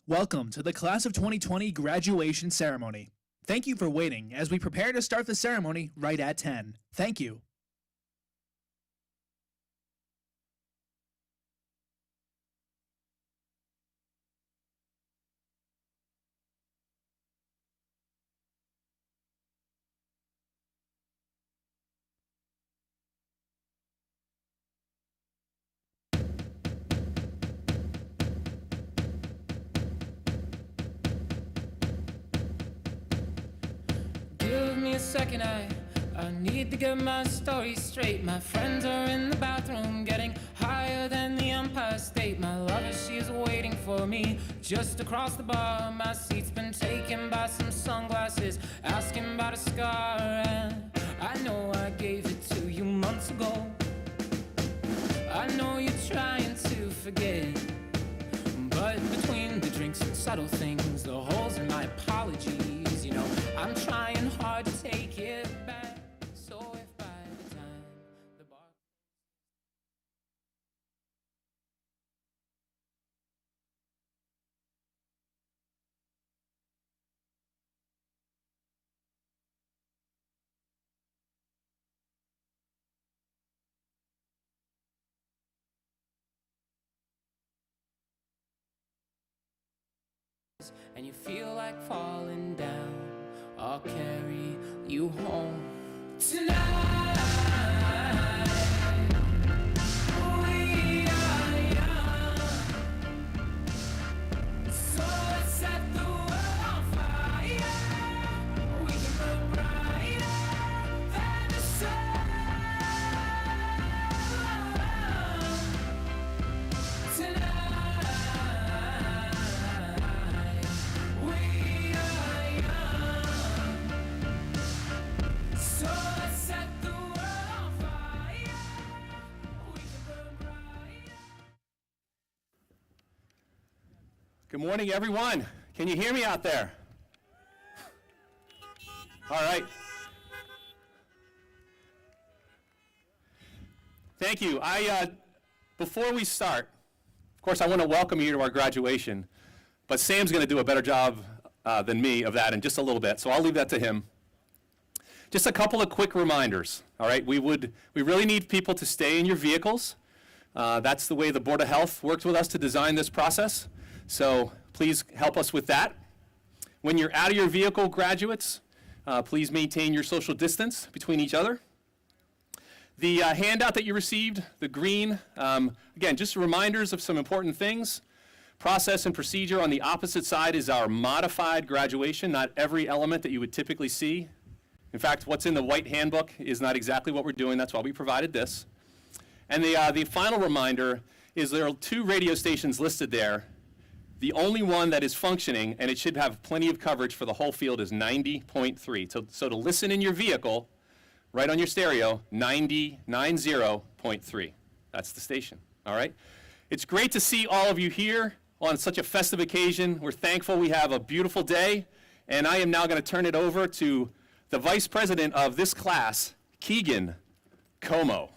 Welcome to the Class of 2020 graduation ceremony. Thank you for waiting as we prepare to start the ceremony right at 10. Thank you. Give me a second, I need to get my story straight. My friends are in the bathroom getting higher than the Empire State. My lover, she's waiting for me just across the bar. My seat's been taken by some sunglasses asking about a scar. And I know I gave it to you months ago. I know you're trying to forget, but between the drinks and subtle things, the holes in my apologies, you know, I'm trying hard to take it back. So if by the time the bar... and you feel like falling down, I'll carry you home tonight. We are young, so let's set the world on fire. We can burn brighter than the sun tonight. Good morning, everyone. Can you hear me out there? All right. Thank you. Before we start, of course, I want to welcome you to our graduation, but Sam's going to do a better job than me of that in just a little bit, so I'll leave that to him. Just a couple of quick reminders, all right? We really need people to stay in your vehicles. That's the way the Board of Health worked with us to design this process. So please help us with that. When you're out of your vehicle, graduates, please maintain your social distance between each other. The handout that you received, the green, again, just reminders of some important things. Process and procedure on the opposite side is our modified graduation, not every element that you would typically see. In fact, what's in the white handbook is not exactly what we're doing. That's why we provided this. And the final reminder is there are 2 radio stations listed there. The only one that is functioning, and it should have plenty of coverage for the whole field, is 90.3. So to listen in your vehicle, right on your stereo, 90.3. That's the station, all right? It's great to see all of you here on such a festive occasion. We're thankful we have a beautiful day, and I am now going to turn it over to the vice president of this class, Keegan Como.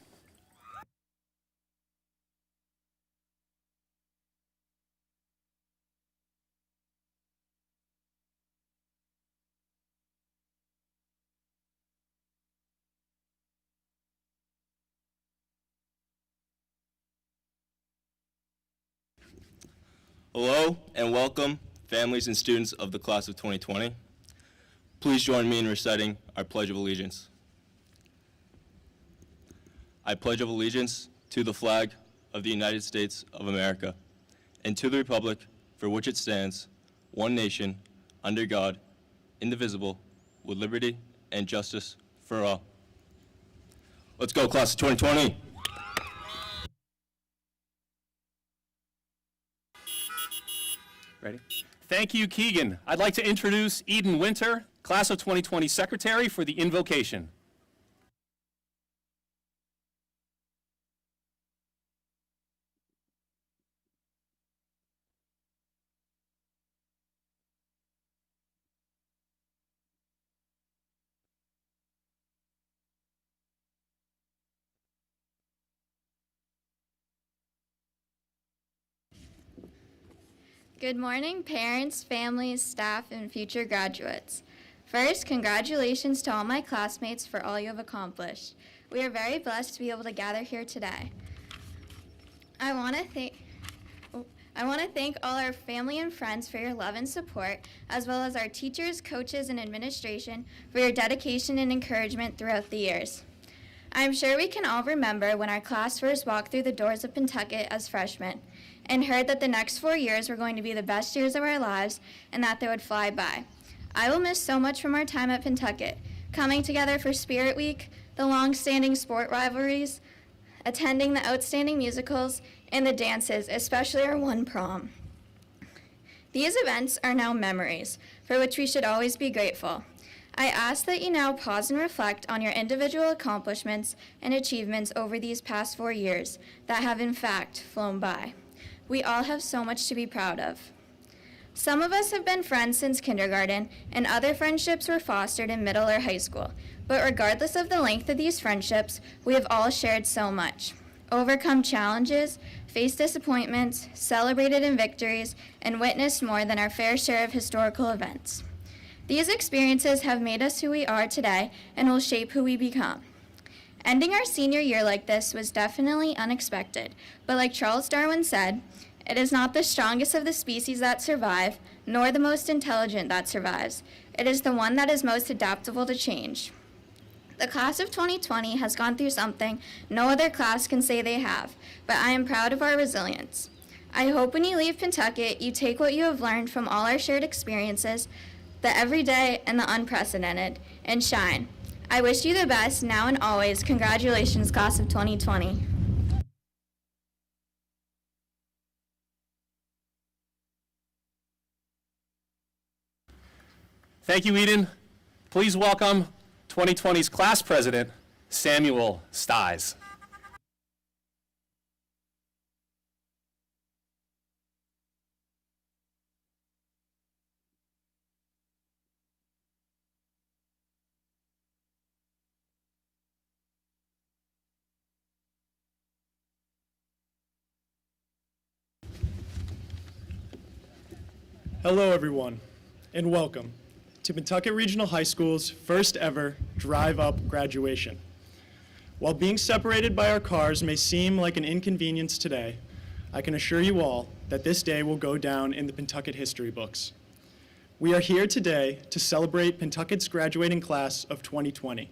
Hello and welcome, families and students of the class of 2020. Please join me in reciting our Pledge of Allegiance. I pledge of allegiance to the flag of the United States of America and to the republic for which it stands, one nation, under God, indivisible, with liberty and justice for all. Let's go, class of 2020. Ready? Thank you, Keegan. I'd like to introduce Eden Winter, Class of 2020 Secretary for the Invocation. Good morning, parents, families, staff, and future graduates. First, congratulations to all my classmates for all you have accomplished. We are very blessed to be able to gather here today. I want to thank all our family and friends for your love and support, as well as our teachers, coaches, and administration for your dedication and encouragement throughout the years. I'm sure we can all remember when our class first walked through the doors of Pentucket as freshmen and heard that the next 4 years were going to be the best years of our lives and that they would fly by. I will miss so much from our time at Pentucket, coming together for Spirit Week, the long-standing sport rivalries, attending the outstanding musicals, and the dances, especially our one prom. These events are now memories, for which we should always be grateful. I ask that you now pause and reflect on your individual accomplishments and achievements over these past 4 years that have in fact flown by. We all have so much to be proud of. Some of us have been friends since kindergarten, and other friendships were fostered in middle or high school. But regardless of the length of these friendships, we have all shared so much. Overcome challenges, faced disappointments, celebrated in victories, and witnessed more than our fair share of historical events. These experiences have made us who we are today and will shape who we become. Ending our senior year like this was definitely unexpected, but like Charles Darwin said, it is not the strongest of the species that survive, nor the most intelligent that survives. It is the one that is most adaptable to change. The class of 2020 has gone through something no other class can say they have, but I am proud of our resilience. I hope when you leave Pentucket, you take what you have learned from all our shared experiences, the everyday and the unprecedented, and shine. I wish you the best now and always. Congratulations, class of 2020. Thank you, Eden. Please welcome 2020's class president, Samuel Sties. Hello, everyone, and welcome to Pentucket Regional High School's first ever drive-up graduation. While being separated by our cars may seem like an inconvenience today, I can assure you all that this day will go down in the Pentucket history books. We are here today to celebrate Pentucket's graduating class of 2020.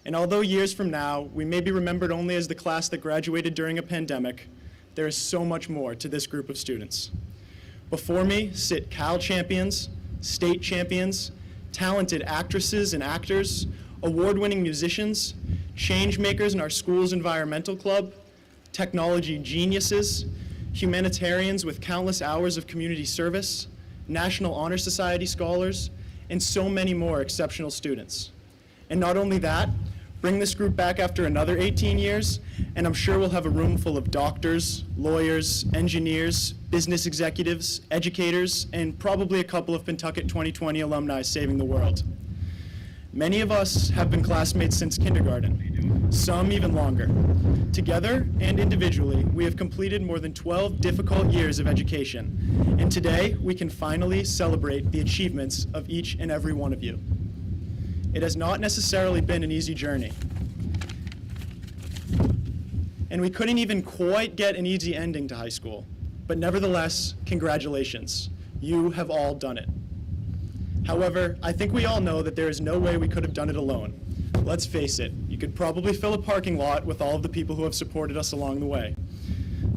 And although years from now, we may be remembered only as the class that graduated during a pandemic, there is so much more to this group of students. Before me sit Cal champions, state champions, talented actresses and actors, award-winning musicians, change makers in our school's environmental club, technology geniuses, humanitarians with countless hours of community service, National Honor Society scholars, and so many more exceptional students. And not only that, bring this group back after another 18 years, and I'm sure we'll have a room full of doctors, lawyers, engineers, business executives, educators, and probably a couple of Pentucket 2020 alumni saving the world. Many of us have been classmates since kindergarten, some even longer. Together and individually, we have completed more than 12 difficult years of education, and today we can finally celebrate the achievements of each and every one of you. It has not necessarily been an easy journey. And we couldn't even quite get an easy ending to high school. But nevertheless, congratulations. You have all done it. However, I think we all know that there is no way we could have done it alone. Let's face it, you could probably fill a parking lot with all of the people who have supported us along the way.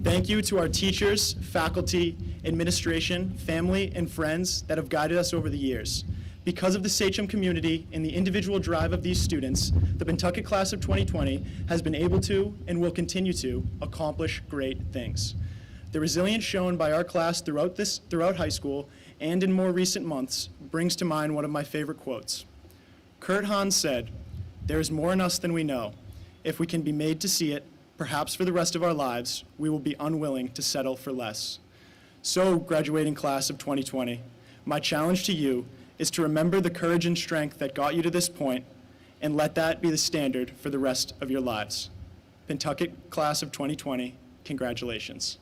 Thank you to our teachers, faculty, administration, family, and friends that have guided us over the years. Because of the Sachem community and the individual drive of these students, the Pentucket class of 2020 has been able to and will continue to accomplish great things. The resilience shown by our class throughout high school and in more recent months brings to mind one of my favorite quotes. Kurt Hahn said, "There is more in us than we know. If we can be made to see it, perhaps for the rest of our lives, we will be unwilling to settle for less." So, graduating class of 2020, my challenge to you is to remember the courage and strength that got you to this point, and let that be the standard for the rest of your lives. Pentucket class of 2020, congratulations.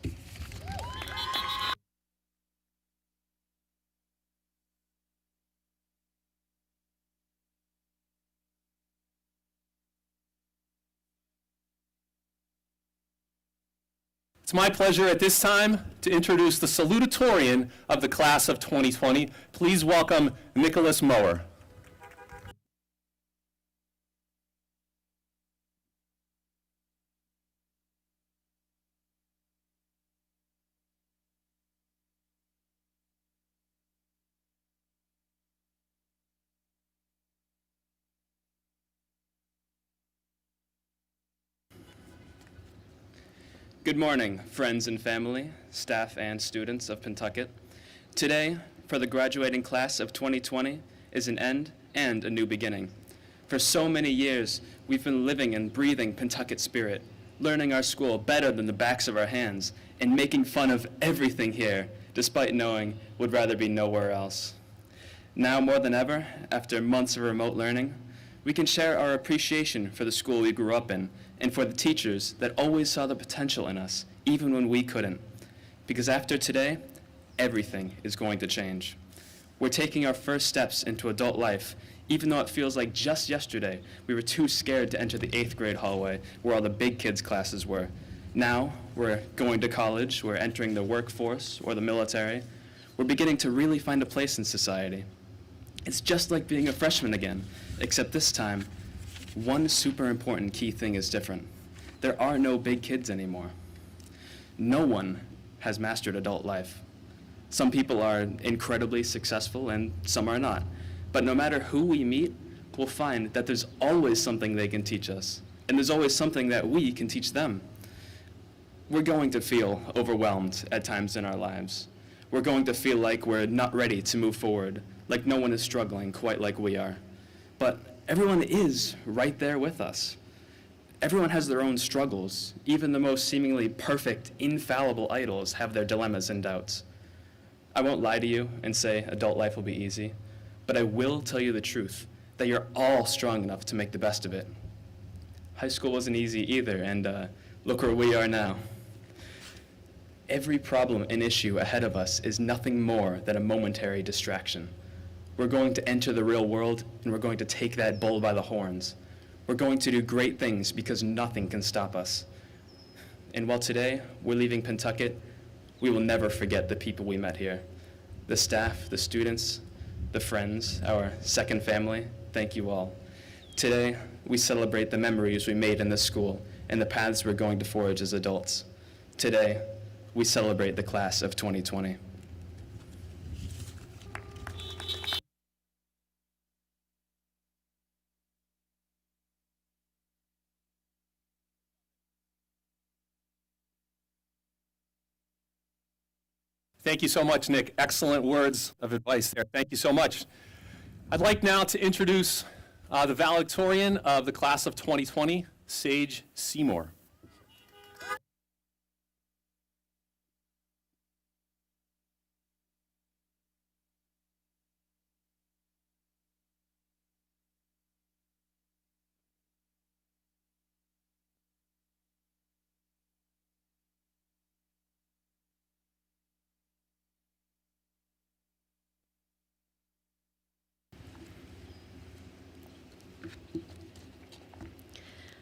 It's my pleasure at this time to introduce the Salutatorian of the class of 2020. Please welcome Nicholas Mower. Good morning, friends and family, staff and students of Pentucket. Today, for the graduating class of 2020, is an end and a new beginning. For so many years, we've been living and breathing Pentucket spirit, learning our school better than the backs of our hands, and making fun of everything here, despite knowing we'd rather be nowhere else. Now more than ever, after months of remote learning, we can share our appreciation for the school we grew up in and for the teachers that always saw the potential in us, even when we couldn't. Because after today, everything is going to change. We're taking our first steps into adult life, even though it feels like just yesterday we were too scared to enter the 8th grade hallway where all the big kids' classes were. Now, we're going to college, we're entering the workforce or the military. We're beginning to really find a place in society. It's just like being a freshman again, except this time, one super important key thing is different. There are no big kids anymore. No one has mastered adult life. Some people are incredibly successful and some are not. But no matter who we meet, we'll find that there's always something they can teach us. And there's always something that we can teach them. We're going to feel overwhelmed at times in our lives. We're going to feel like we're not ready to move forward, like no one is struggling quite like we are. But everyone is right there with us. Everyone has their own struggles. Even the most seemingly perfect, infallible idols have their dilemmas and doubts. I won't lie to you and say adult life will be easy, but I will tell you the truth, that you're all strong enough to make the best of it. High school wasn't easy either, and look where we are now. Every problem and issue ahead of us is nothing more than a momentary distraction. We're going to enter the real world, and we're going to take that bull by the horns. We're going to do great things because nothing can stop us. And while today we're leaving Pentucket, we will never forget the people we met here. The staff, the students, the friends, our second family, thank you all. Today, we celebrate the memories we made in this school and the paths we're going to forge as adults. Today, we celebrate the class of 2020. Thank you so much, Nick. Excellent words of advice there. Thank you so much. I'd like now to introduce the valedictorian of the class of 2020, Sage Seymour.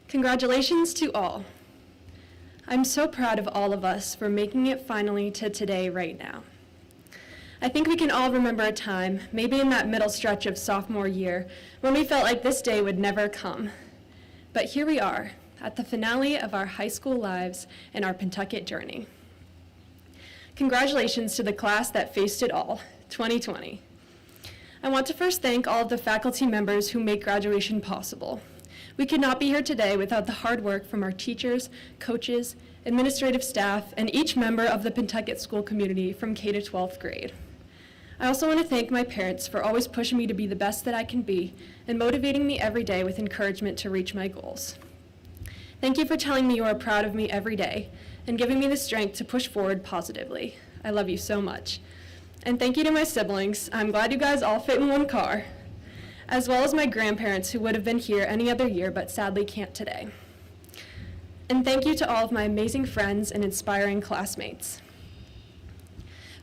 Congratulations to all. I'm so proud of all of us for making it finally to today right now. I think we can all remember a time, maybe in that middle stretch of sophomore year, when we felt like this day would never come. But here we are, at the finale of our high school lives and our Pentucket journey. Congratulations to the class that faced it all, 2020. I want to first thank all of the faculty members who make graduation possible. We could not be here today without the hard work from our teachers, coaches, administrative staff, and each member of the Pentucket school community from K to 12th grade. I also want to thank my parents for always pushing me to be the best that I can be and motivating me every day with encouragement to reach my goals. Thank you for telling me you are proud of me every day and giving me the strength to push forward positively. I love you so much. And thank you to my siblings. I'm glad you guys all fit in one car, as well as my grandparents who would have been here any other year but sadly can't today. And thank you to all of my amazing friends and inspiring classmates.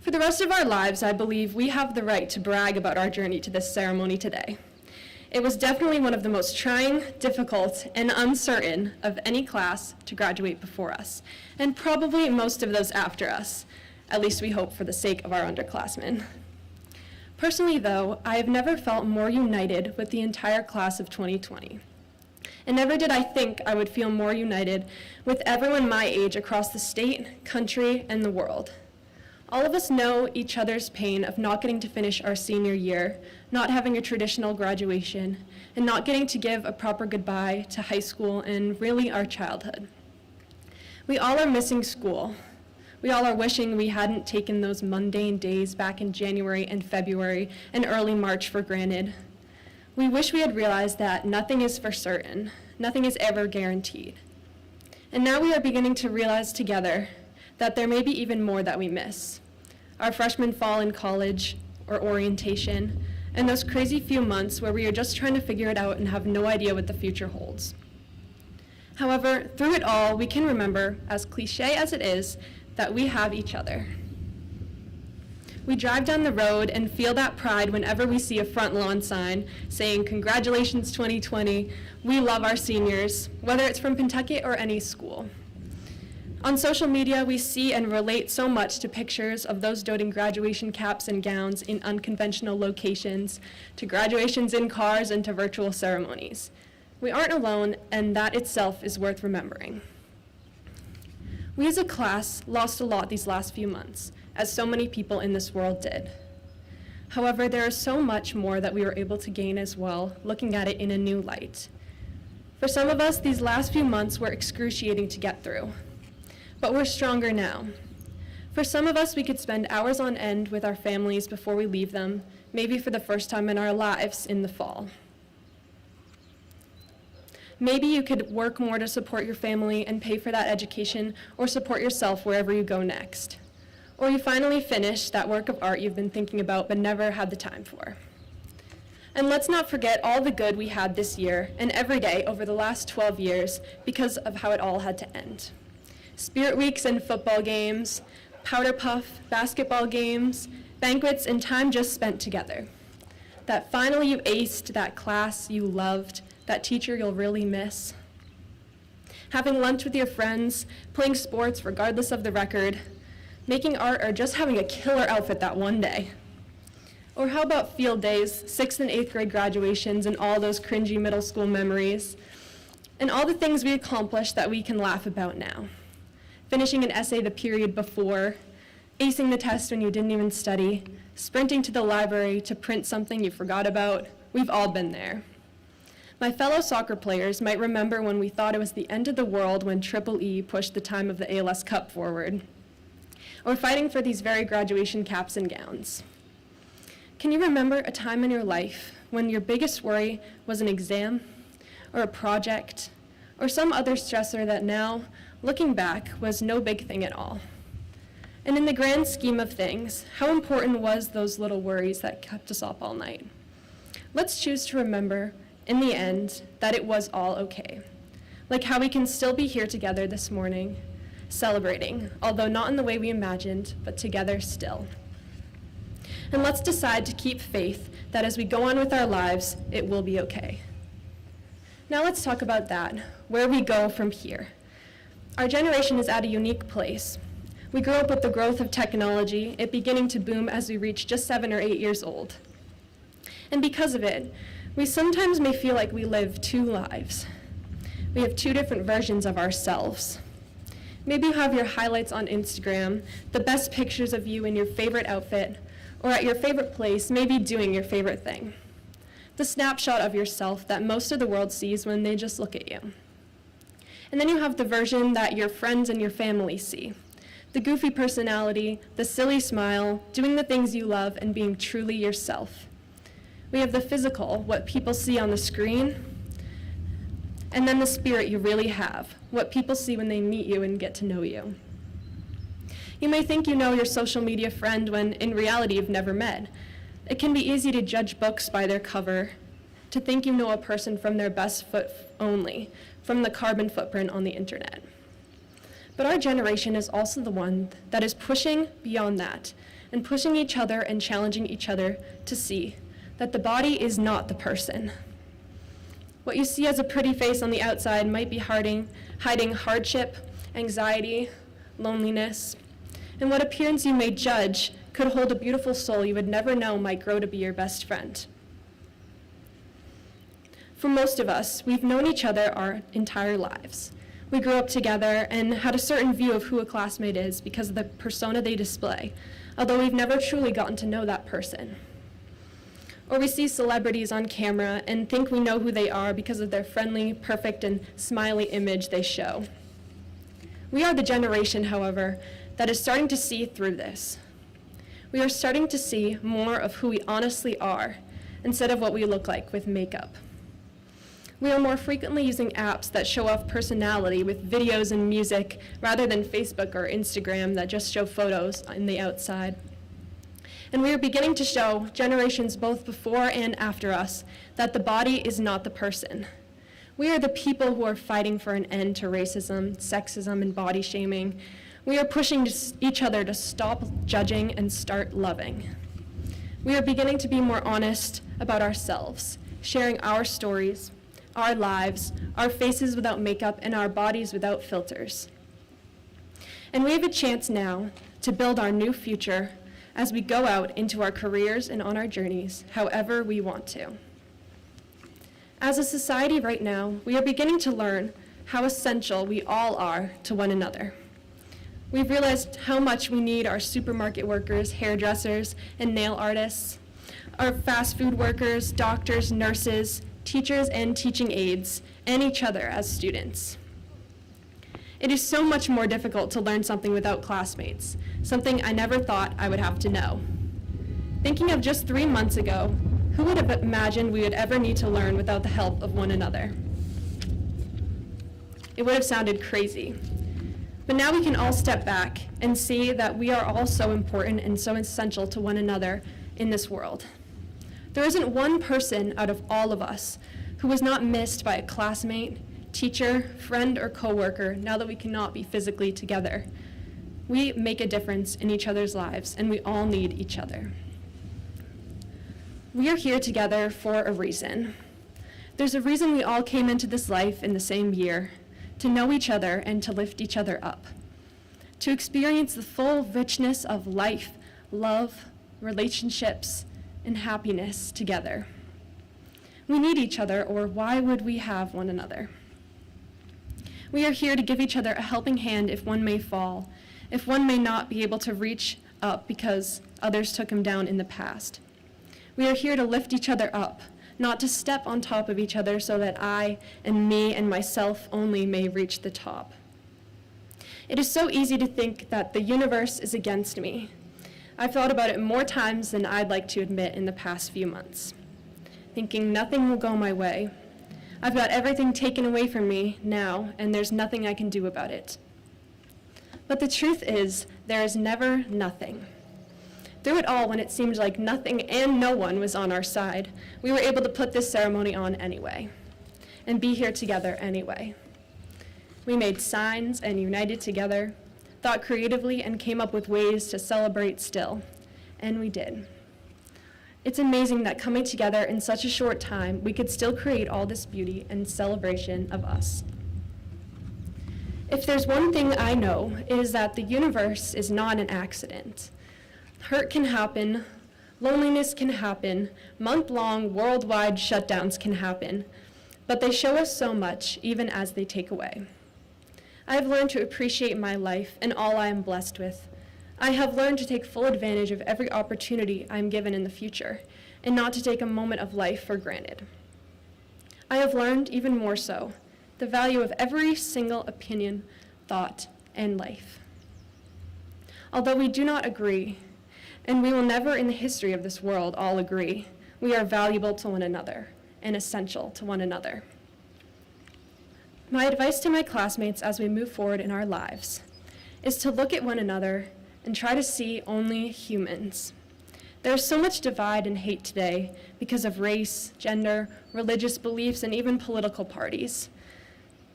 For the rest of our lives, I believe we have the right to brag about our journey to this ceremony today. It was definitely one of the most trying, difficult, and uncertain of any class to graduate before us, and probably most of those after us. At least we hope for the sake of our underclassmen. Personally, though, I have never felt more united with the entire class of 2020. And never did I think I would feel more united with everyone my age across the state, country, and the world. All of us know each other's pain of not getting to finish our senior year, not having a traditional graduation, and not getting to give a proper goodbye to high school and really our childhood. We all are missing school. We all are wishing we hadn't taken those mundane days back in January and February and early March for granted. We wish we had realized that nothing is for certain, nothing is ever guaranteed. And now we are beginning to realize together that there may be even more that we miss. Our freshman fall in college or orientation, and those crazy few months where we are just trying to figure it out and have no idea what the future holds. However, through it all, we can remember, as cliche as it is, that we have each other. We drive down the road and feel that pride whenever we see a front lawn sign saying, "Congratulations 2020, we love our seniors," whether it's from Pentucket or any school. On social media, we see and relate so much to pictures of those doting graduation caps and gowns in unconventional locations, to graduations in cars, and to virtual ceremonies. We aren't alone, and that itself is worth remembering. We as a class lost a lot these last few months, as so many people in this world did. However, there is so much more that we were able to gain as well, looking at it in a new light. For some of us, these last few months were excruciating to get through, but we're stronger now. For some of us, we could spend hours on end with our families before we leave them, maybe for the first time in our lives in the fall. Maybe you could work more to support your family and pay for that education, or support yourself wherever you go next. Or you finally finish that work of art you've been thinking about but never had the time for. And let's not forget all the good we had this year and every day over the last 12 years because of how it all had to end. Spirit weeks and football games, powder puff, basketball games, banquets, and time just spent together. That finally you aced that class you loved, that teacher you'll really miss. Having lunch with your friends, playing sports regardless of the record, making art, or just having a killer outfit that one day. Or how about field days, 6th and 8th grade graduations, and all those cringy middle school memories, and all the things we accomplished that we can laugh about now. Finishing an essay the period before, acing the test when you didn't even study, sprinting to the library to print something you forgot about. We've all been there. My fellow soccer players might remember when we thought it was the end of the world when Triple E pushed the time of the ALS Cup forward, or fighting for these very graduation caps and gowns. Can you remember a time in your life when your biggest worry was an exam, or a project, or some other stressor that now, looking back, was no big thing at all? And in the grand scheme of things, how important was those little worries that kept us up all night? Let's choose to remember, in the end, that it was all okay. Like how we can still be here together this morning, celebrating, although not in the way we imagined, but together still. And let's decide to keep faith that as we go on with our lives, it will be okay. Now let's talk about that, where we go from here. Our generation is at a unique place. We grew up with the growth of technology, it beginning to boom as we reach just 7 or 8 years old. And because of it, we sometimes may feel like we live two lives. We have two different versions of ourselves. Maybe you have your highlights on Instagram, the best pictures of you in your favorite outfit, or at your favorite place, maybe doing your favorite thing. The snapshot of yourself that most of the world sees when they just look at you. And then you have the version that your friends and your family see. The goofy personality, the silly smile, doing the things you love, and being truly yourself. We have the physical, what people see on the screen, and then the spirit you really have, what people see when they meet you and get to know you. You may think you know your social media friend when in reality you've never met. It can be easy to judge books by their cover, to think you know a person from their best foot only, from the carbon footprint on the internet. But our generation is also the one that is pushing beyond that, and pushing each other and challenging each other to see that the body is not the person. What you see as a pretty face on the outside might be hiding hardship, anxiety, loneliness, and what appearance you may judge could hold a beautiful soul you would never know might grow to be your best friend. For most of us, we've known each other our entire lives. We grew up together and had a certain view of who a classmate is because of the persona they display, although we've never truly gotten to know that person. Or we see celebrities on camera and think we know who they are because of their friendly, perfect, and smiley image they show. We are the generation, however, that is starting to see through this. We are starting to see more of who we honestly are instead of what we look like with makeup. We are more frequently using apps that show off personality with videos and music rather than Facebook or Instagram that just show photos on the outside. And we are beginning to show generations both before and after us that the body is not the person. We are the people who are fighting for an end to racism, sexism, and body shaming. We are pushing each other to stop judging and start loving. We are beginning to be more honest about ourselves, sharing our stories, our lives, our faces without makeup, and our bodies without filters. And we have a chance now to build our new future as we go out into our careers and on our journeys, however we want to. As a society right now, we are beginning to learn how essential we all are to one another. We've realized how much we need our supermarket workers, hairdressers, and nail artists, our fast food workers, doctors, nurses, teachers, and teaching aides, and each other as students. It is so much more difficult to learn something without classmates, something I never thought I would have to know. Thinking of just 3 months ago, who would have imagined we would ever need to learn without the help of one another? It would have sounded crazy. But now we can all step back and see that we are all so important and so essential to one another in this world. There isn't one person out of all of us who was not missed by a classmate, teacher, friend, or coworker now that we cannot be physically together. We make a difference in each other's lives, and we all need each other. We are here together for a reason. There's a reason we all came into this life in the same year, to know each other and to lift each other up, to experience the full richness of life, love, relationships, and happiness together. We need each other, or why would we have one another? We are here to give each other a helping hand if one may fall, if one may not be able to reach up because others took him down in the past. We are here to lift each other up, not to step on top of each other so that I and me and myself only may reach the top. It is so easy to think that the universe is against me. I've thought about it more times than I'd like to admit in the past few months, thinking nothing will go my way. I've got everything taken away from me now, and there's nothing I can do about it. But the truth is, there is never nothing. Through it all, when it seemed like nothing and no one was on our side, we were able to put this ceremony on anyway, and be here together anyway. We made signs and united together, thought creatively, and came up with ways to celebrate still, and we did. It's amazing that coming together in such a short time, we could still create all this beauty and celebration of us. If there's one thing I know, it is that the universe is not an accident. Hurt can happen, loneliness can happen, month-long worldwide shutdowns can happen, but they show us so much, even as they take away. I have learned to appreciate my life and all I am blessed with. I have learned to take full advantage of every opportunity I am given in the future, and not to take a moment of life for granted. I have learned, even more so, the value of every single opinion, thought, and life. Although we do not agree, and we will never in the history of this world all agree, we are valuable to one another and essential to one another. My advice to my classmates as we move forward in our lives is to look at one another and try to see only humans. There is so much divide and hate today because of race, gender, religious beliefs, and even political parties.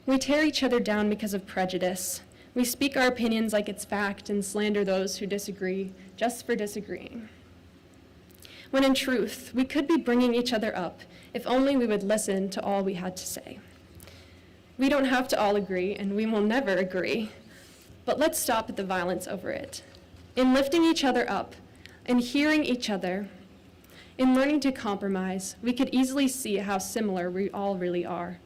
We tear each other down because of prejudice. We speak our opinions like it's fact and slander those who disagree just for disagreeing. when in truth, we could be bringing each other up if only we would listen to all we had to say. We don't have to all agree, and we will never agree, but let's stop at the violence over it. In lifting each other up, in hearing each other, in learning to compromise, we could easily see how similar we all really are.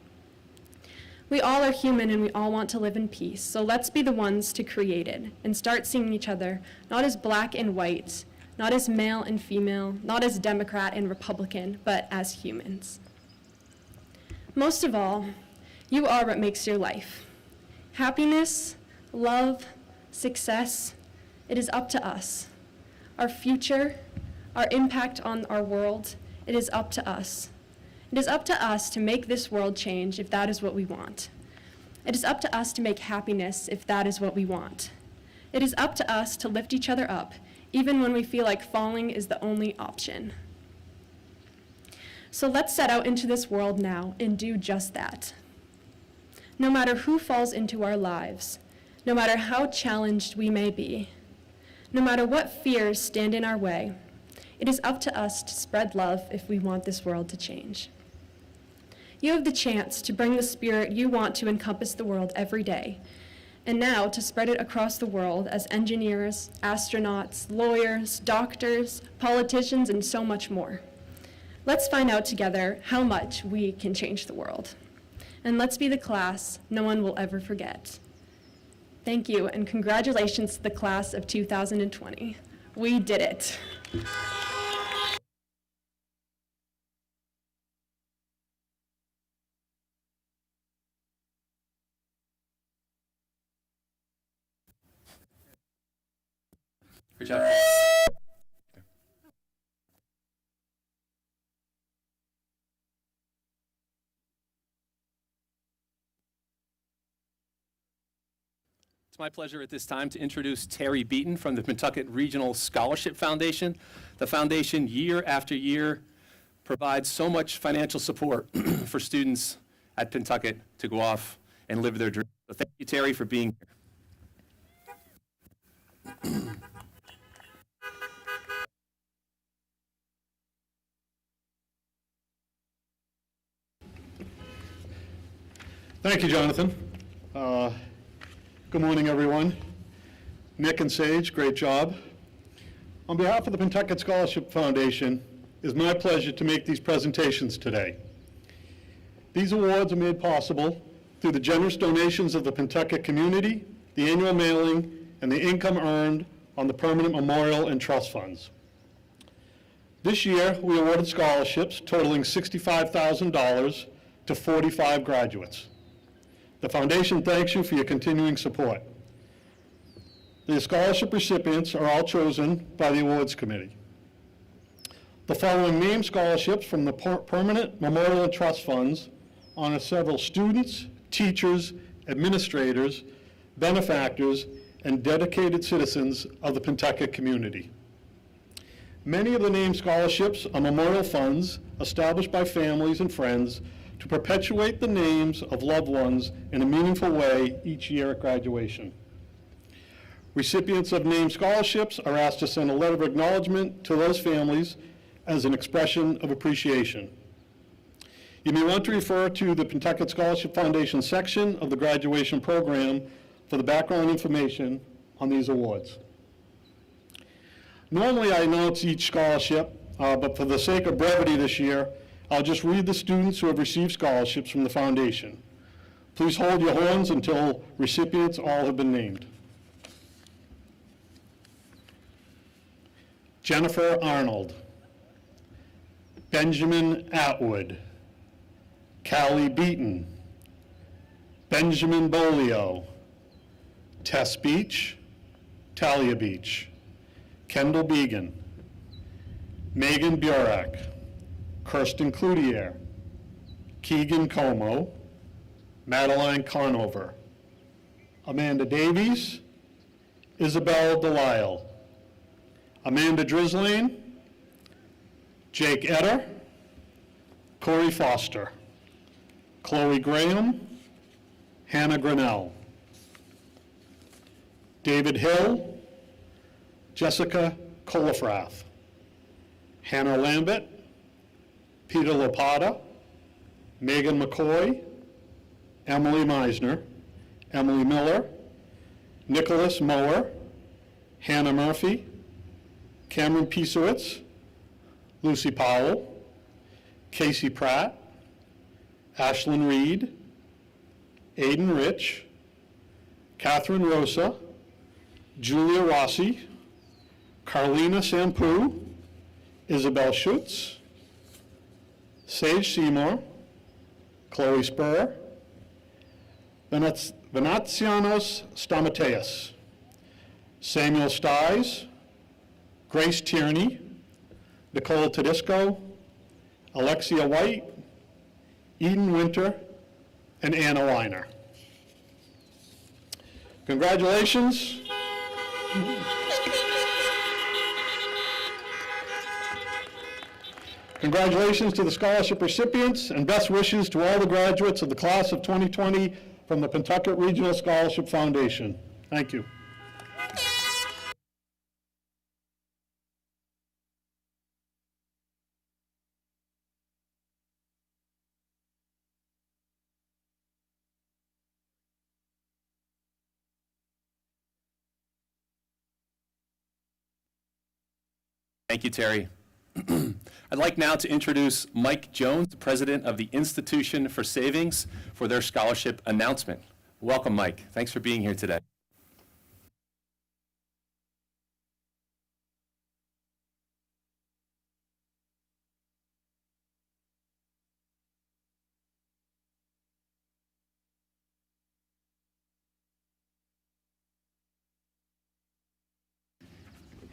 We all are human and we all want to live in peace, so let's be the ones to create it and start seeing each other not as black and white, not as male and female, not as Democrat and Republican, but as humans. Most of all, you are what makes your life. Happiness, love, success, it is up to us. Our future, our impact on our world, it is up to us. It is up to us to make this world change if that is what we want. It is up to us to make happiness if that is what we want. It is up to us to lift each other up, even when we feel like falling is the only option. So let's set out into this world now and do just that. No matter who falls into our lives, no matter how challenged we may be, no matter what fears stand in our way, it is up to us to spread love if we want this world to change. You have the chance to bring the spirit you want to encompass the world every day, and now to spread it across the world as engineers, astronauts, lawyers, doctors, politicians, and so much more. Let's find out together how much we can change the world. And let's be the class no one will ever forget. Thank you, and congratulations to the class of 2020. We did it. Good job. It's my pleasure at this time to introduce Terry Beaton from the Pentucket Regional Scholarship Foundation. The foundation, year after year, provides so much financial support for students at Pentucket to go off and live their dreams. So thank you, Terry, for being here. Thank you, Jonathan. Good morning, everyone. Nick and Sage, great job. On behalf of the Pentucket Scholarship Foundation, it is my pleasure to make these presentations today. These awards are made possible through the generous donations of the Pentucket community, the annual mailing, and the income earned on the permanent memorial and trust funds. This year, we awarded scholarships totaling $65,000 to 45 graduates. The foundation thanks you for your continuing support. The scholarship recipients are all chosen by the awards committee. The following named scholarships from the permanent memorial and trust funds honor several students, teachers, administrators, benefactors, and dedicated citizens of the Pentucket community. Many of the named scholarships are memorial funds established by families and friends to perpetuate the names of loved ones in a meaningful way each year at graduation. Recipients of named scholarships are asked to send a letter of acknowledgement to those families as an expression of appreciation. You may want to refer to the Pentucket Scholarship Foundation section of the graduation program for the background information on these awards. Normally I announce each scholarship, but for the sake of brevity this year, I'll just read the students who have received scholarships from the foundation. Please hold your horns until recipients all have been named. Jennifer Arnold, Benjamin Atwood, Callie Beaton, Benjamin Bolio, Tess Beach, Talia Beach, Kendall Began, Megan Burak, Kirsten Cloutier, Keegan Como, Madeline Conover, Amanda Davies, Isabel Delisle, Amanda Drislane, Jake Etter, Corey Foster, Chloe Graham, Hannah Grinnell, David Hill, Jessica Colifrath, Hannah Lambert, Peter Lapata, Megan McCoy, Emily Meisner, Emily Miller, Nicholas Mower, Hannah Murphy, Cameron Piesowitz, Lucy Powell, Casey Pratt, Ashlyn Reed, Aiden Rich, Catherine Rosa, Julia Rossi, Carlina Sampu, Isabel Schutz, Sage Seymour, Chloe Spur, Venazianos Stamateus, Samuel Sties, Grace Tierney, Nicole Tedisco, Alexia White, Eden Winter, and Anna Weiner. Congratulations. Congratulations to the scholarship recipients, and best wishes to all the graduates of the class of 2020 from the Pentucket Regional Scholarship Foundation. Thank you. Thank you, Terry. I'd like now to introduce Mike Jones, the president of the Institution for Savings, for their scholarship announcement. Welcome, Mike. Thanks for being here today.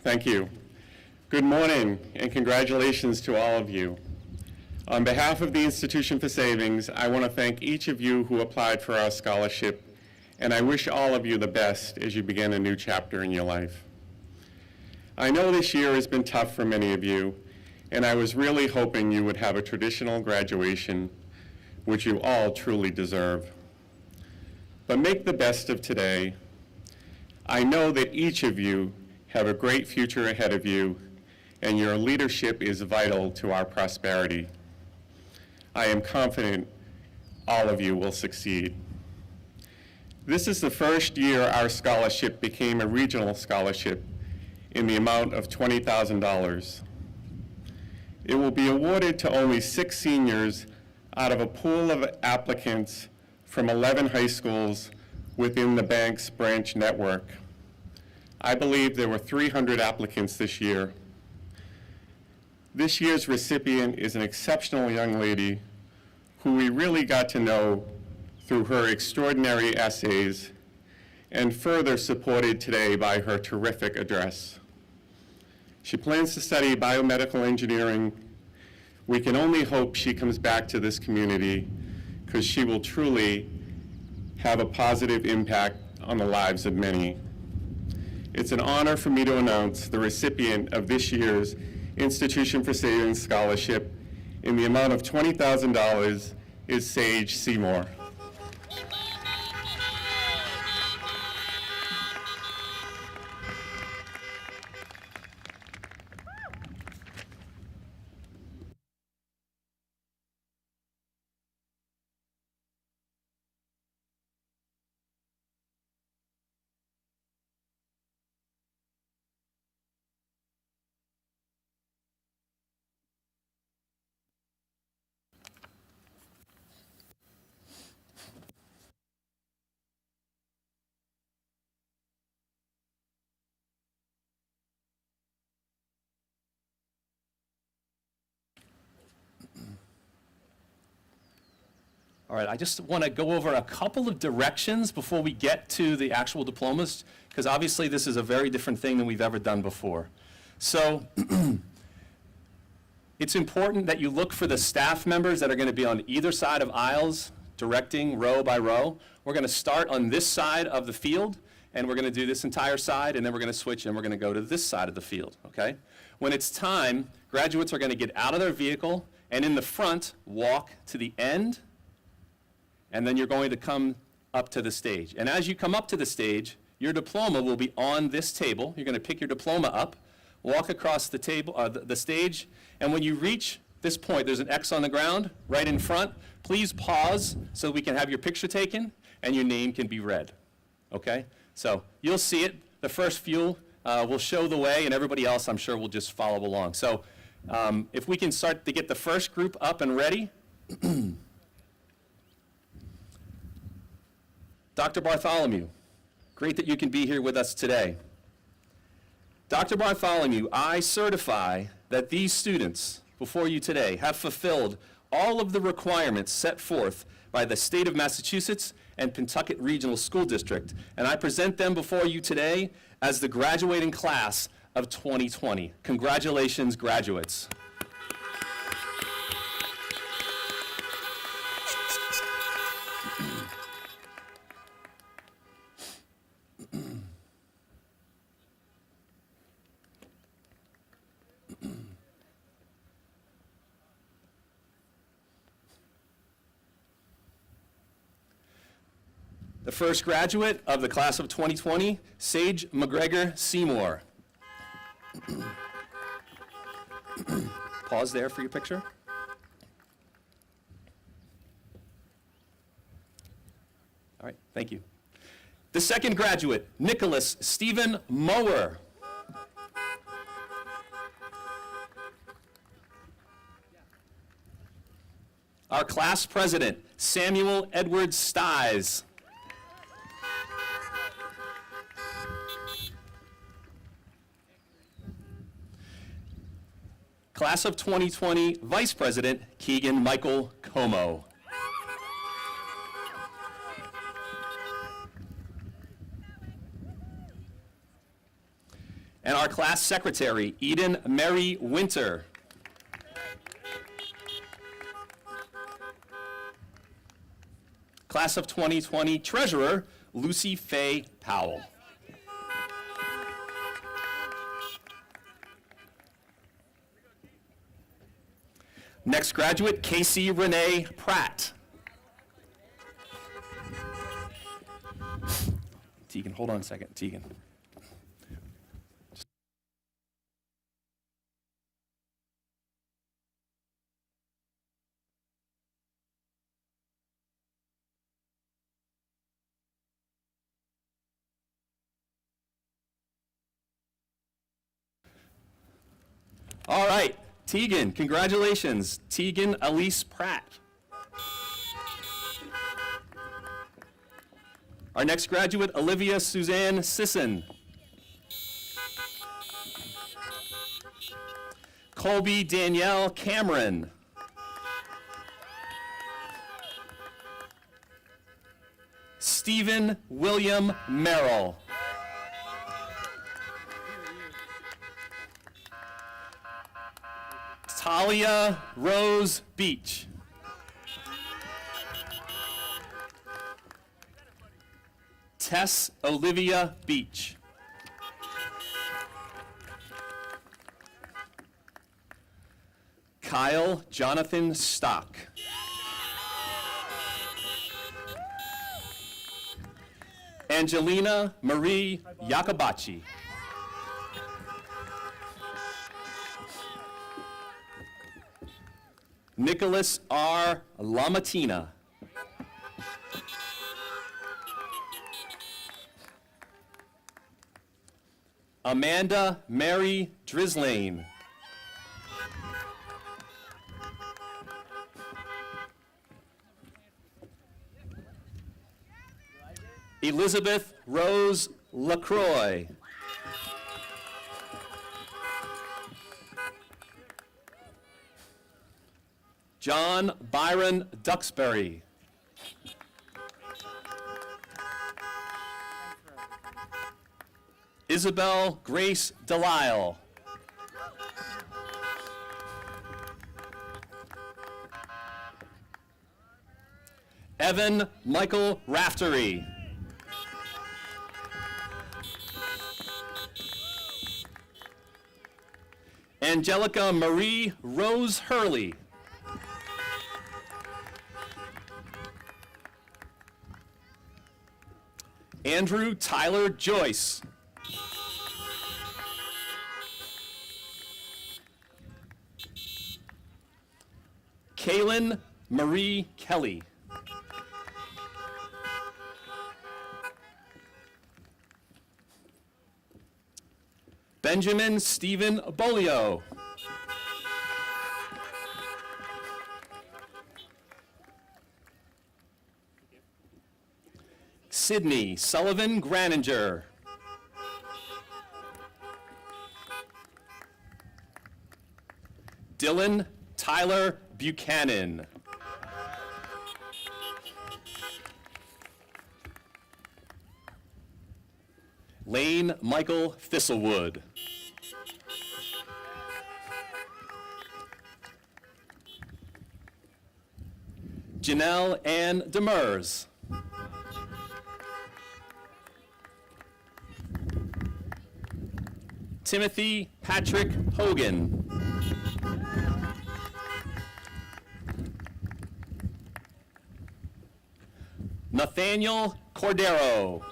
Thank you. Good morning, and congratulations to all of you. On behalf of the Institution for Savings, I want to thank each of you who applied for our scholarship, and I wish all of you the best as you begin a new chapter in your life. I know this year has been tough for many of you, and I was really hoping you would have a traditional graduation, which you all truly deserve. But make the best of today. I know that each of you have a great future ahead of you, and your leadership is vital to our prosperity. I am confident all of you will succeed. This is the first year our scholarship became a regional scholarship in the amount of $20,000. It will be awarded to only 6 seniors out of a pool of applicants from 11 high schools within the bank's branch network. I believe there were 300 applicants this year. This year's recipient is an exceptional young lady who we really got to know through her extraordinary essays and further supported today by her terrific address. She plans to study biomedical engineering. We can only hope she comes back to this community because she will truly have a positive impact on the lives of many. It's an honor for me to announce the recipient of this year's Institution for Savings Scholarship in the amount of $20,000 is Sage Seymour. All right, I just want to go over a couple of directions before we get to the actual diplomas, because obviously this is a very different thing than we've ever done before. So it's important that you look for the staff members that are going to be on either side of aisles, directing row by row. We're going to start on this side of the field, and we're going to do this entire side, and then we're going to switch, and we're going to go to this side of the field, okay? When it's time, graduates are going to get out of their vehicle, and in the front, walk to the end, and then you're going to come up to the stage. And as you come up to the stage, your diploma will be on this table. You're going to pick your diploma up. walk across the table, the stage, and when you reach this point, there's an X on the ground right in front. Please pause so we can have your picture taken and your name can be read. Okay? So you'll see it. The first few will show the way, and everybody else, I'm sure, will just follow along. So if we can start to get the first group up and ready. Dr. Bartholomew, great that you can be here with us today. Dr. Bartholomew, I certify that these students before you today have fulfilled all of the requirements set forth by the state of Massachusetts and Pentucket Regional School District, and I present them before you today as the graduating class of 2020. Congratulations, graduates. The first graduate of the class of 2020, Sage McGregor Seymour. Pause there for your picture. All right, thank you. The second graduate, Nicholas Stephen Mower. Our class president, Samuel Edward Stiles. Class of 2020 Vice President Keegan Michael Como. And our class secretary, Eden Mary Winter. Class of 2020 Treasurer, Lucy Faye Powell. Next graduate, Casey Renee Pratt. Tegan, hold on a second, Tegan. All right. Tegan, congratulations. Tegan Elise Pratt. Our next graduate, Olivia Suzanne Sisson. Colby Danielle Cameron. Stephen William Merrill. Talia Rose Beach. Tess Olivia Beach. Kyle Jonathan Stock. Angelina Marie Iacobacci. Nicholas R. Lamatina. Amanda Mary Drislane. Elizabeth Rose LaCroix. John Byron Duxbury. Isabel Grace Delisle. Evan Michael Raftery. Angelica Marie Rose Hurley. Andrew Tyler Joyce. Kaylin Marie Kelly. Benjamin Stephen Bolio. Sydney Sullivan Graninger. Dylan Tyler Buchanan. Lane Michael Thistlewood. Janelle Ann Demers. Timothy Patrick Hogan. Nathaniel Cordero.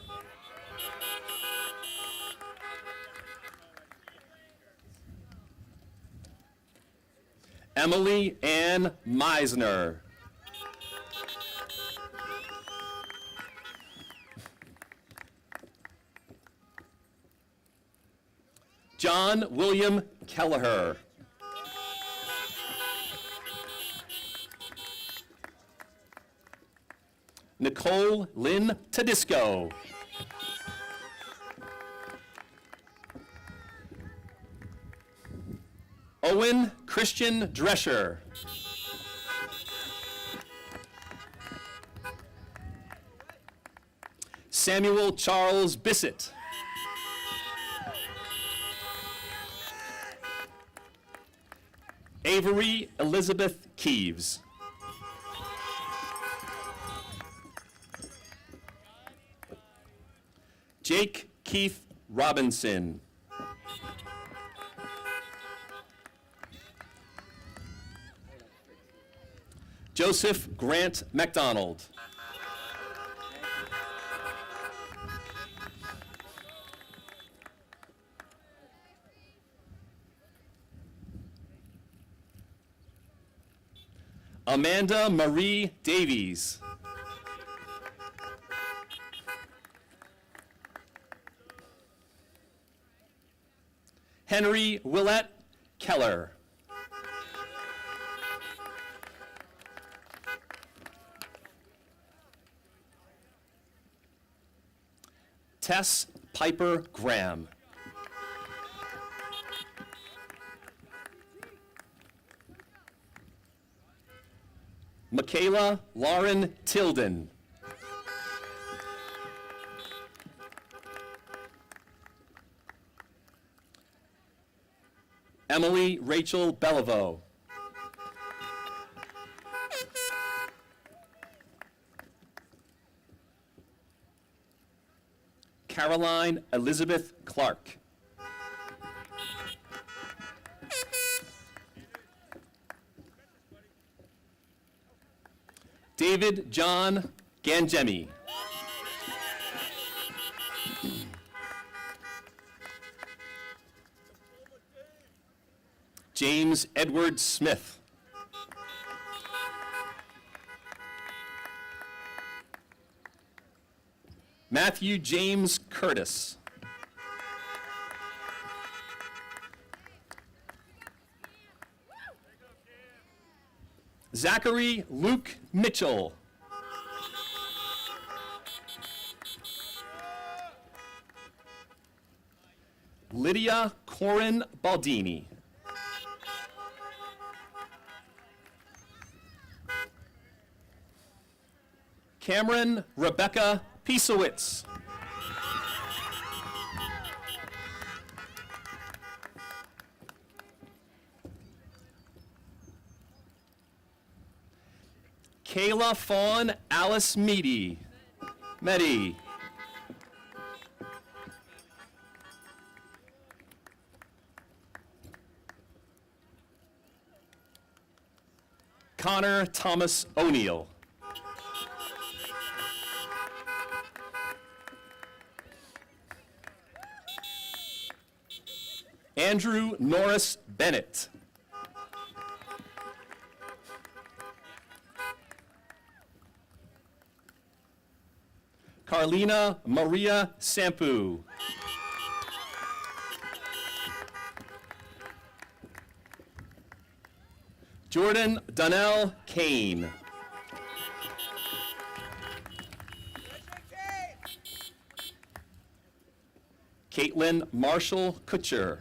Emily Ann Meisner. John William Kelleher. Nicole Lynn Tedisco. Owen Christian Drescher. Samuel Charles Bissett. Avery Elizabeth Keeves. Jake Keith Robinson. Joseph Grant McDonald. Amanda Marie Davies. Henry Willett Keller. Tess Piper Graham. Michaela Lauren Tilden. Emily Rachel Beliveau. Caroline Elizabeth Clark. David John Gangemi. James Edward Smith. Matthew James Curtis. Zachary Luke Mitchell. Lydia Corin Baldini. Cameron Rebecca Piesowitz. Kayla Fawn Alice Meady. Medi. Connor Thomas O'Neill. Andrew Norris Bennett. Carlina Maria Sampu. Jordan Donnell Kane. Caitlin Marshall Kutcher.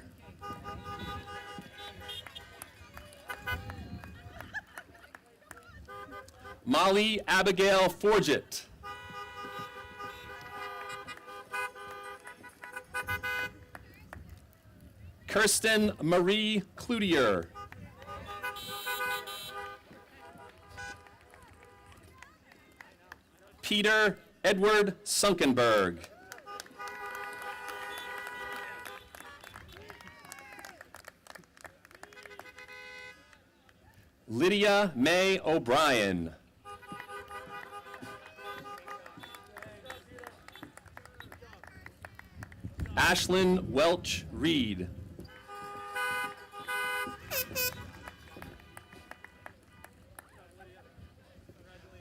Molly Abigail Forget. Kirsten Marie Cloutier. Peter Edward Sunkenberg. Lydia May O'Brien. Ashlyn Welch Reed.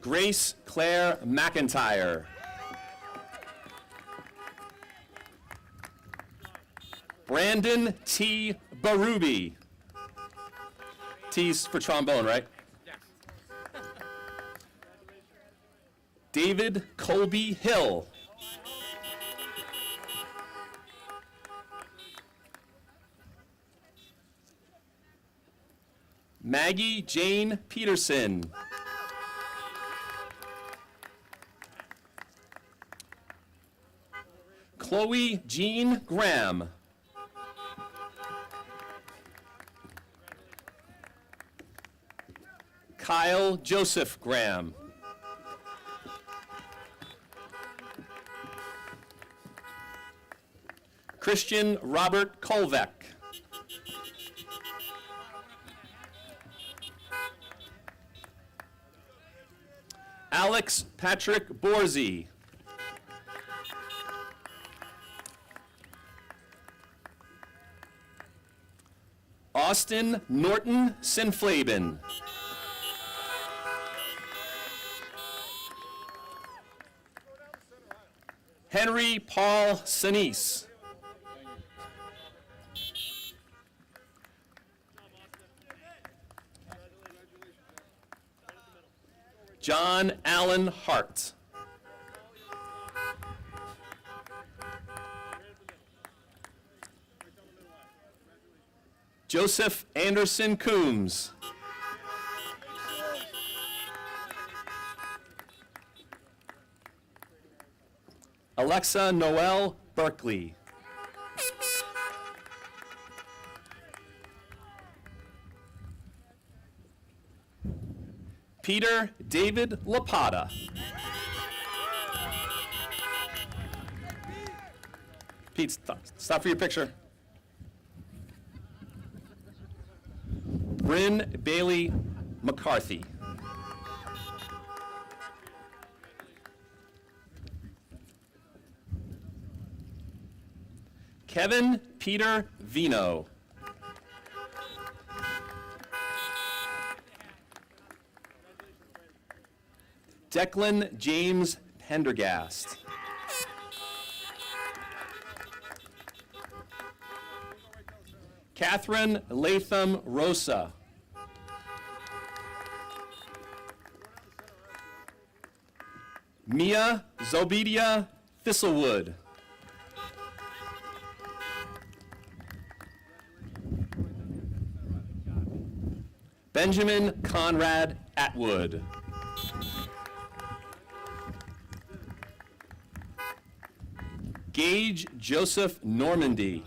Grace Claire McIntyre. Brandon T. Barubi. T's for trombone, right? Yes. David Colby Hill. Maggie Jane Peterson. Chloe Jean Graham. Kyle Joseph Graham. Christian Robert Kolvek. Alex Patrick Borzi. Austin Norton Sinflaben. Henry Paul Sinise. John Allen Hart. Joseph Anderson Coombs. Alexa Noel Berkeley. Peter David Lapata. Pete, stop for your picture. Bryn Bailey McCarthy. Kevin Peter Vino. Declan James Pendergast. Catherine Latham Rosa. Mia Zobedia Thistlewood. Benjamin Conrad Atwood. Gage Joseph Normandy.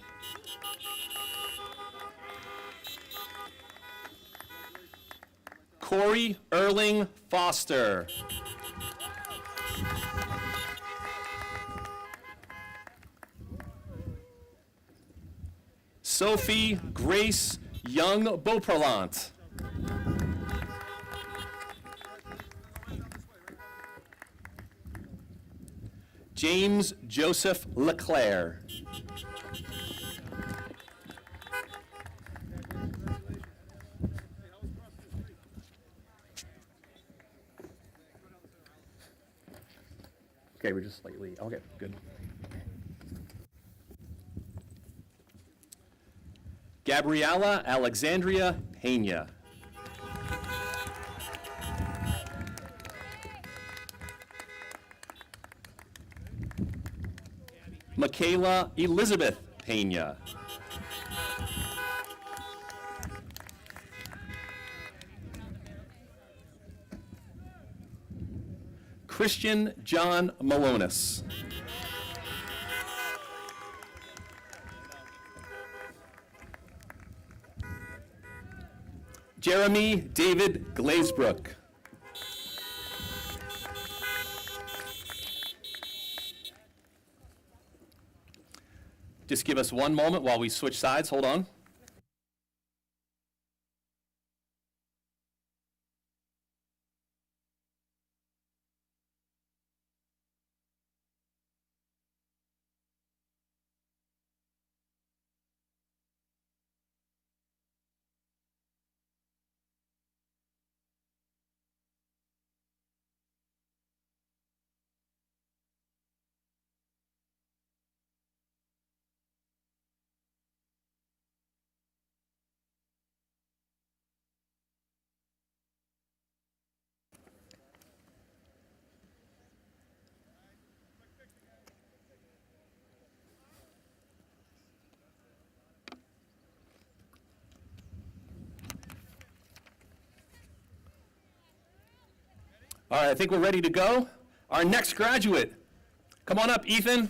Corey Erling Foster. Sophie Grace Young Beauprelant. James Joseph Leclerc. Okay, we're just slightly, okay, good. Gabriela Alexandria Pena. Michaela Elizabeth Pena. Christian John Malonis. Jeremy David Glazebrook. Just give us one moment while we switch sides. Hold on. All right, I think we're ready to go. Our next graduate. Come on up, Ethan.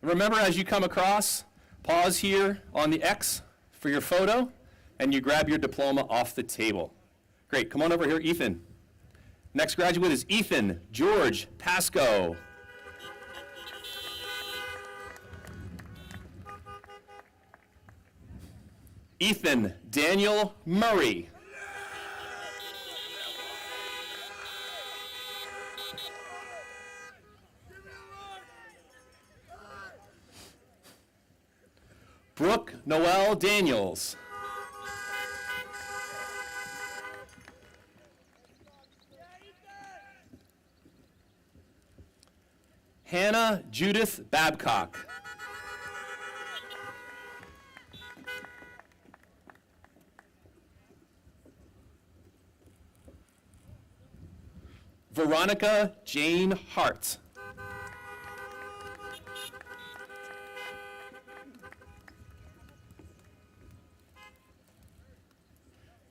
Remember, as you come across, pause here on the X for your photo, and you grab your diploma off the table. Great, come on over here, Ethan. Next graduate is Ethan George Pasco. Ethan Daniel Murray. Brooke Noel Daniels. Hannah Judith Babcock. Veronica Jane Hart.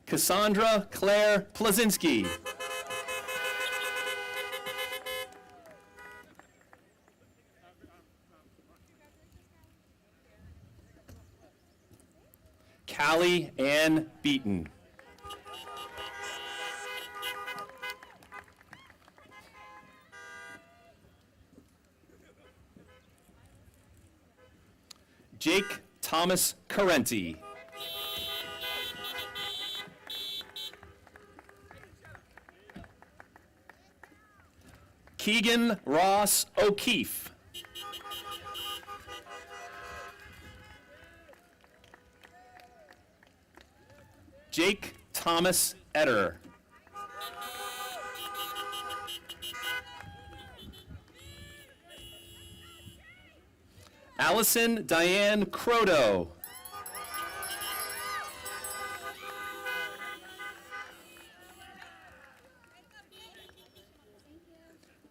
Cassandra Claire Plazinski. Callie Ann Beaton. Jake Thomas Carenti. Keegan Ross O'Keefe. Jake Thomas Eder. Allison Diane Croto.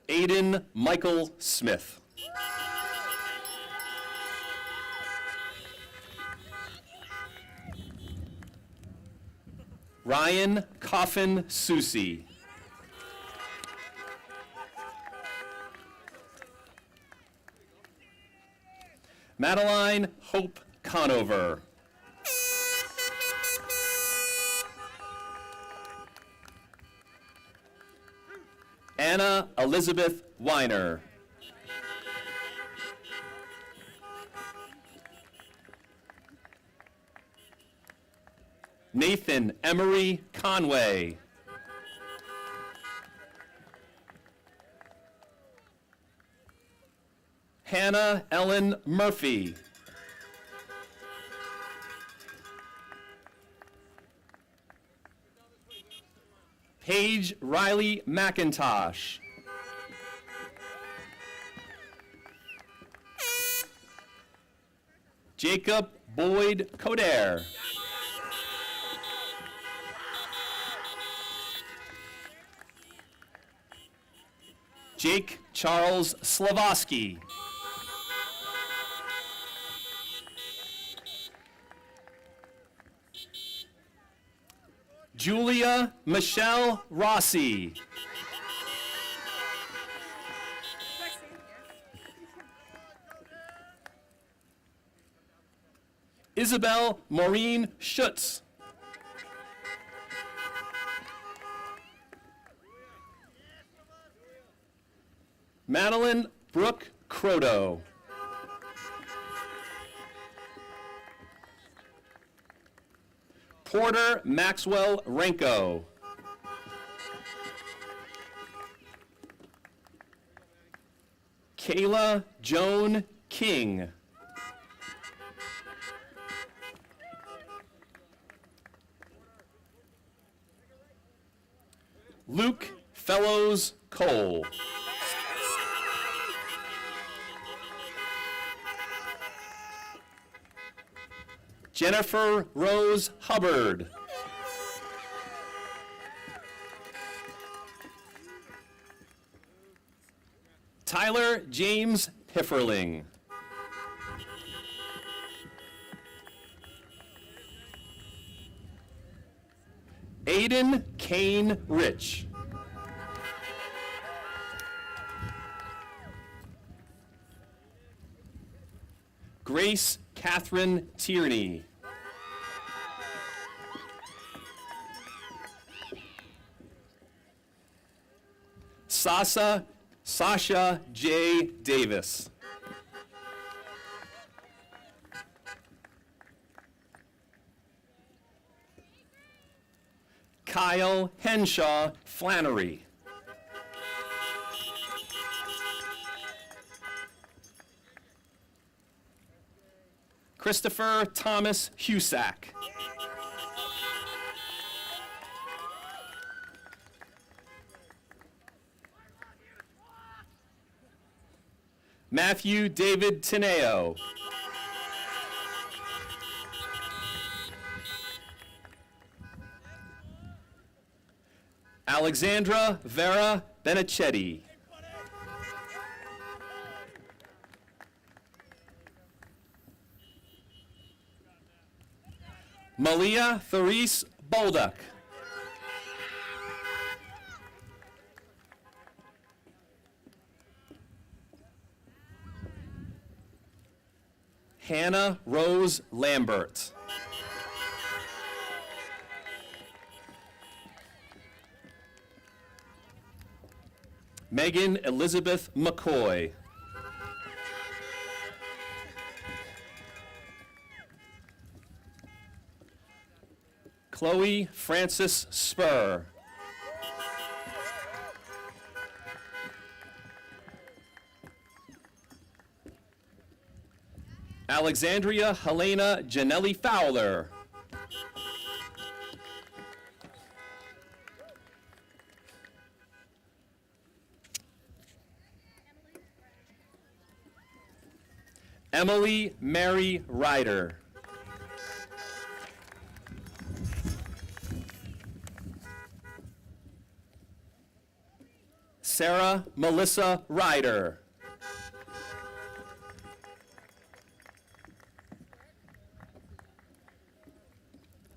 Aiden Michael Smith. Ryan Coffin Susi. Madeline Hope Conover. Anna Elizabeth Weiner. Nathan Emery Conway. Hannah Ellen Murphy. Paige Riley McIntosh. Jacob Boyd Coder. Jake Charles Slavosky. Julia Michelle Rossi. Isabel Maureen Schutz. Madeline Brooke Croto. Porter Maxwell Renko. Kayla Joan King. Luke Fellows Cole. Jennifer Rose Hubbard. Tyler James Pifferling. Aiden Kane Rich. Grace Catherine Tierney. Sasha J. Davis. Kyle Henshaw Flannery. Christopher Thomas Husak. Matthew David Tineo. Alexandra Vera Benicetti. Malia Therese Bolduck. Hannah Rose Lambert. Megan Elizabeth McCoy. Chloe Francis Spur. Alexandria Helena Janelli Fowler. Emily Mary Ryder. Sarah Melissa Ryder.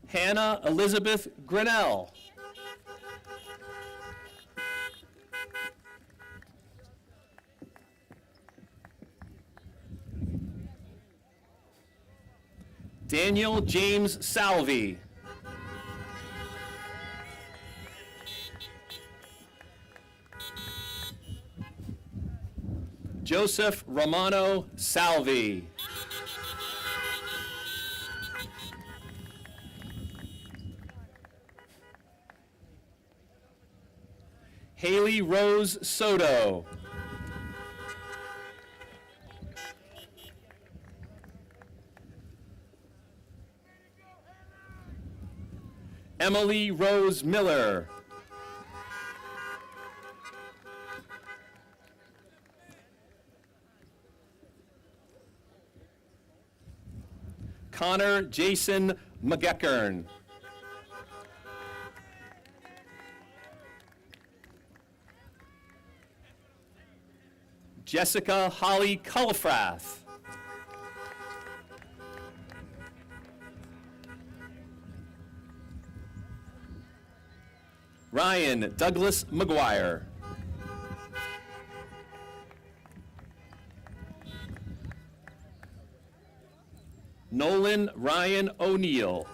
Hannah Elizabeth Grinnell. Daniel James Salvi. Joseph Romano Salvi. Haley Rose Soto. Emily Rose Miller. Connor Jason McGeckern. Jessica Holly Cullifrath. Ryan Douglas McGuire. Nolan Ryan O'Neill.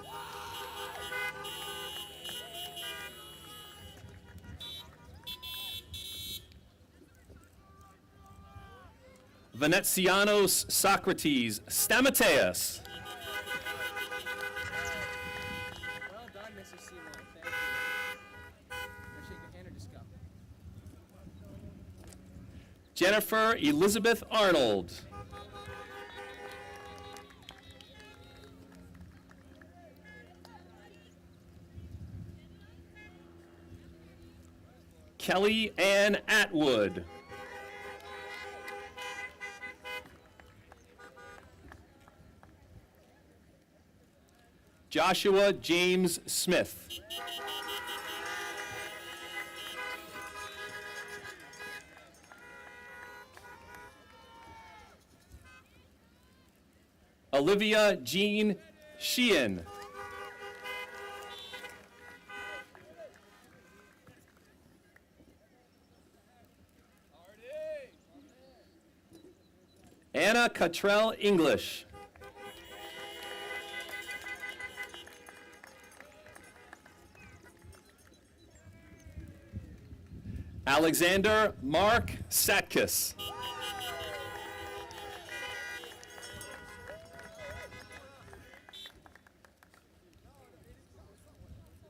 Venezianos Socrates Stamateus. Well done, Mrs. Seymour. Thank you. Can I shake your hand or just go? Jennifer Elizabeth Arnold. Kelly Ann Atwood. Joshua James Smith. Olivia Jean Sheehan. Anna Cottrell English. Alexander Mark Satkis.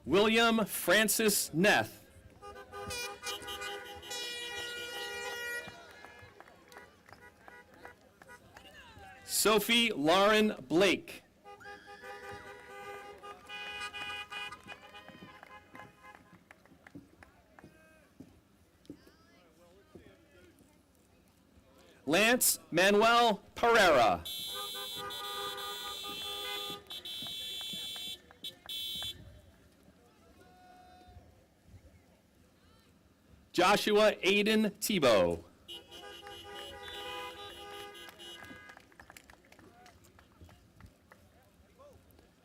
William Francis Neth. Sophie Lauren Blake. Lance Manuel Pereira. Joshua Aiden Tebow.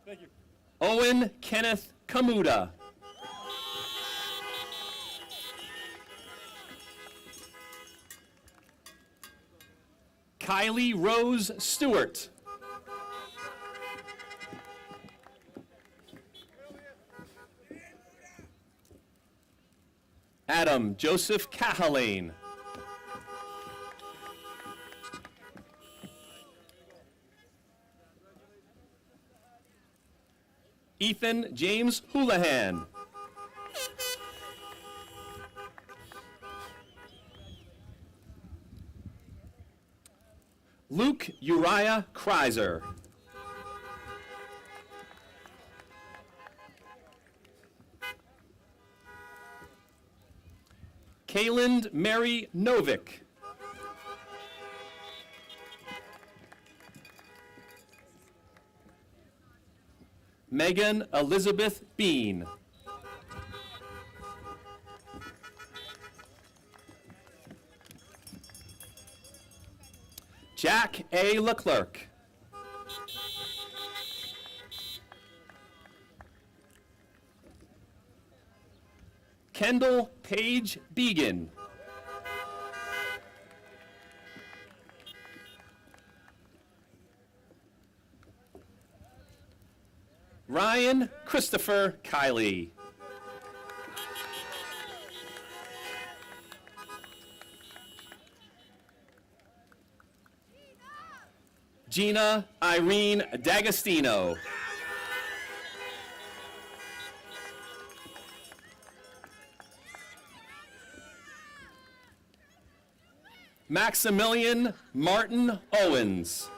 Thank you. Owen Kenneth Kamuda. Kylie Rose Stewart. Adam Joseph Cahalane. Ethan James Houlihan. Luke Uriah Kreiser. Kayland Mary Novick. Megan Elizabeth Bean. Jack A. Leclerc. Kendall Page Began. Ryan Christopher Kiley. Gina Irene D'Agostino. Maximilian Martin Owens.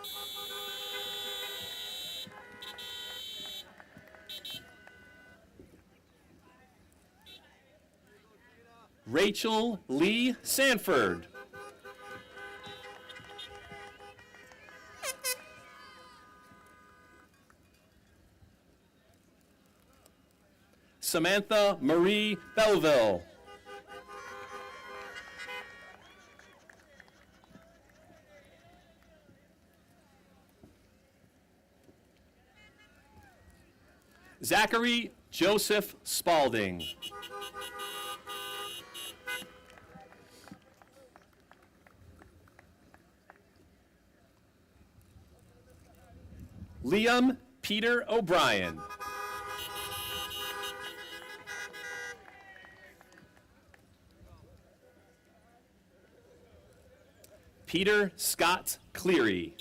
Rachel Lee Sanford. Samantha Marie Belleville. Zachary Joseph Spalding. Liam Peter O'Brien. Peter Scott Cleary.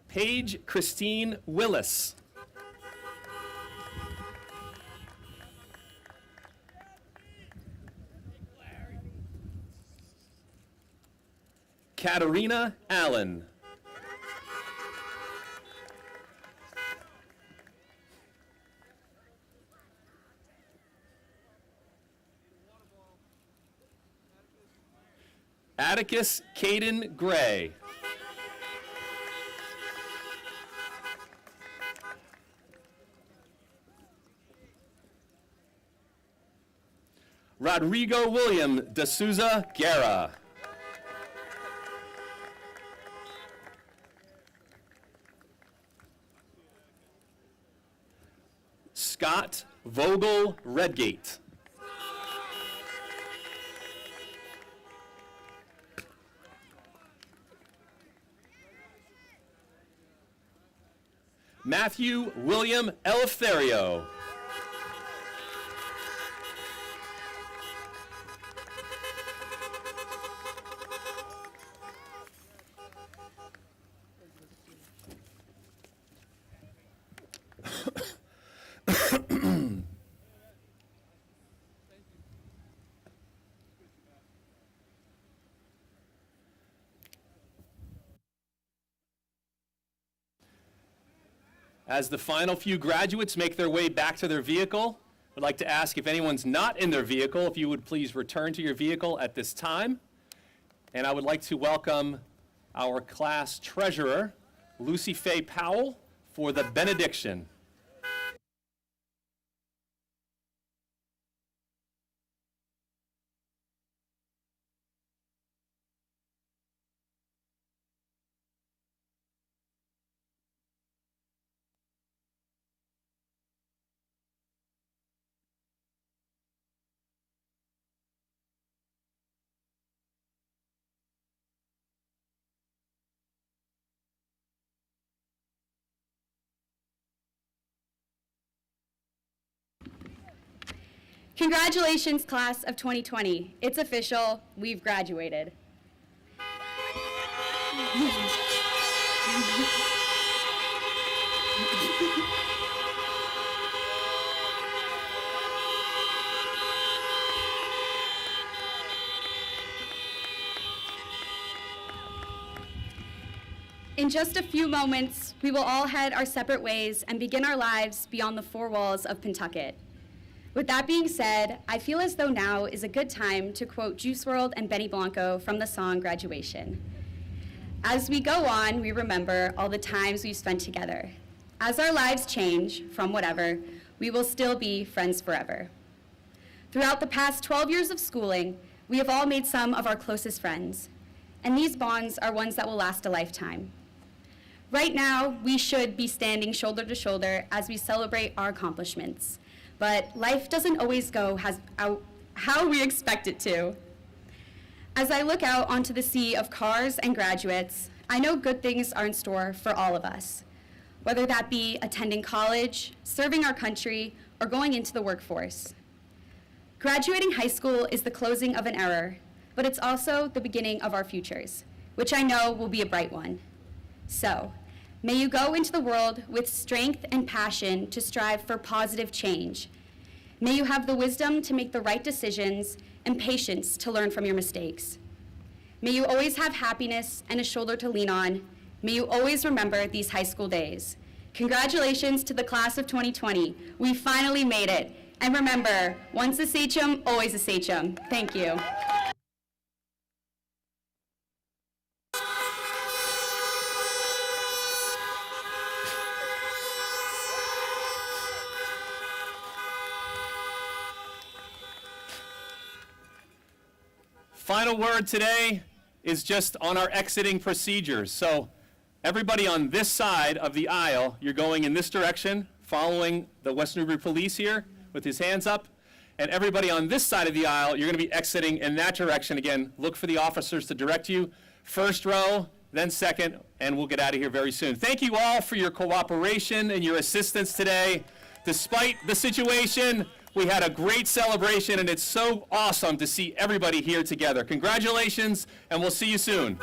Paige Christine Willis. Katarina Allen. Atticus Caden Gray. Rodrigo William D'Souza Guerra. Scott Vogel Redgate. Matthew William Eleftherio. As the final few graduates make their way back to their vehicle, I'd like to ask if anyone's not in their vehicle, if you would please return to your vehicle at this time. And I would like to welcome our class treasurer, Lucy Faye Powell, for the benediction. Congratulations, class of 2020. It's official, we've graduated. In just a few moments, we will all head our separate ways and begin our lives beyond the four walls of Pentucket. With that being said, I feel as though now is a good time to quote Juice WRLD and Benny Blanco from the song Graduation. As we go on, we remember all the times we've spent together. As our lives change from whatever, we will still be friends forever. Throughout the past 12 years of schooling, we have all made some of our closest friends, and these bonds are ones that will last a lifetime. Right now, we should be standing shoulder to shoulder as we celebrate our accomplishments. But life doesn't always go how we expect it to. As I look out onto the sea of cars and graduates, I know good things are in store for all of us, whether that be attending college, serving our country, or going into the workforce. Graduating high school is the closing of an era, but it's also the beginning of our futures, which I know will be a bright one. So, may you go into the world with strength and passion to strive for positive change. May you have the wisdom to make the right decisions and patience to learn from your mistakes. May you always have happiness and a shoulder to lean on. May you always remember these high school days. Congratulations to the class of 2020. We finally made it. And remember, once a sachem, always a sachem. Thank you. Final word today is just on our exiting procedures. So everybody on this side of the aisle, you're going in this direction, following the West Newbury Police here with his hands up. And everybody on this side of the aisle, you're going to be exiting in that direction. Again, look for the officers to direct you. First row, then second, and we'll get out of here very soon. Thank you all for your cooperation and your assistance today. Despite the situation, we had a great celebration, and it's so awesome to see everybody here together. Congratulations, and we'll see you soon.